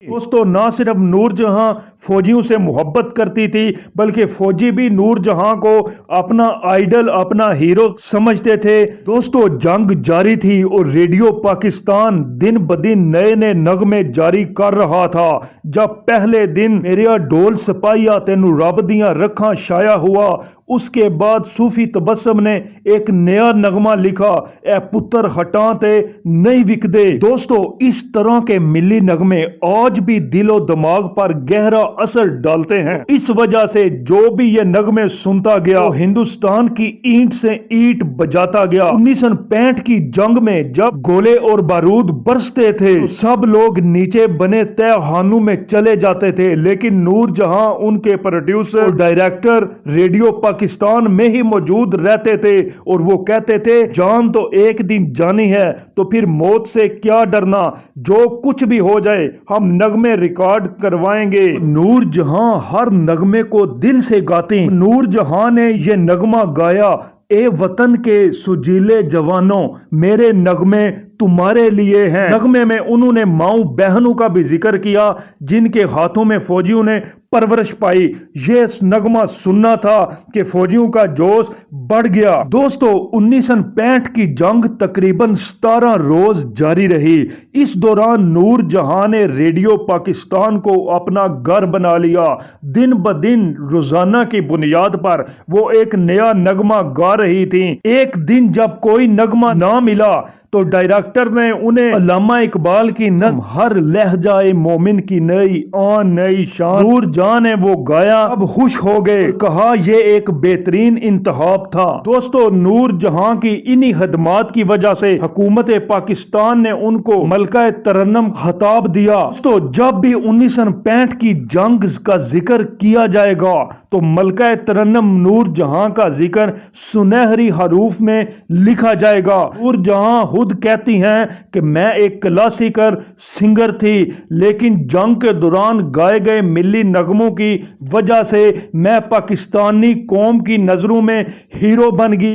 दोस्तों ना सिर्फ नूर जहां फौजियों से मोहब्बत करती थी बल्कि फौजी भी नूर जहां को अपना आइडल अपना हीरो समझते थे। दोस्तों जंग जारी थी और रेडियो पाकिस्तान दिन ब दिन नए नए नगमे जारी कर रहा था। जब पहले दिन मेरा ढोल सिपाहिया तेनू रब दियां रखा शाया हुआ, उसके बाद सूफी तबस्सुम ने एक नया नगमा लिखा, ए पुत्र हटा ते नहीं विकदे। दोस्तों इस तरह के मिली नगमे आज भी दिलो दिमाग पर गहरा असर डालते हैं। इस वजह से जो भी ये नगमे सुनता गया तो हिंदुस्तान की ईंट से ईंट बजाता गया। 1965 की जंग में जब गोले और बारूद बरसते थे तो सब लोग नीचे बने तहखानों में चले जाते थे, लेकिन नूर जहां उनके प्रोड्यूसर और डायरेक्टर रेडियो पाकिस्तान में ही मौजूद रहते थे और वो कहते थे जान तो एक दिन जानी है तो फिर मौत से क्या डरना, जो कुछ भी हो जाए हम नगमे रिकॉर्ड करवाएंगे। नूर जहां हर नगमे को दिल से गाती। नूर जहां ने ये नगमा गाया, ए वतन के सुजीले जवानों मेरे नगमे तुम्हारे लिए हैं। नगमे में उन्होंने माऊ बहनों का भी जिक्र किया जिनके हाथों में फौजियों ने परवरिश पाई। ये नगमा सुनना था कि फौजियों का जोश बढ़ गया। दोस्तों 1965 की जंग तकरीबन 17 रोज जारी रही। इस दौरान नूर जहां ने रेडियो पाकिस्तान को अपना घर बना लिया। दिन ब दिन रोजाना की बुनियाद पर वो एक नया नगमा गा रही थी। एक दिन जब कोई नगमा ना मिला तो डायरेक्टर ने उन्हें अल्लामा इकबाल की नज़्म हर लहजाए मोमिन की नई आन नई शान नूर जहां ने वो गाया। अब खुश हो गए, कहा ये एक बेहतरीन इंतखाब था। दोस्तों नूर जहां की इन्हीं खदमात की वजह से हुकूमत पाकिस्तान ने उनको मलका तरन्नुम खिताब दिया। दोस्तों जब भी 1965 की जंग का जिक्र किया जाएगा तो मलका तरन्नुम नूर जहां का जिक्र सुनहरी हरूफ में लिखा जाएगा। नूर जहां खुद कहती हैं कि मैं एक क्लासिकल सिंगर थी, लेकिन जंग के दौरान गाए गए मिली नगमों की वजह से मैं पाकिस्तानी कौम की नजरों में हीरो बन गई।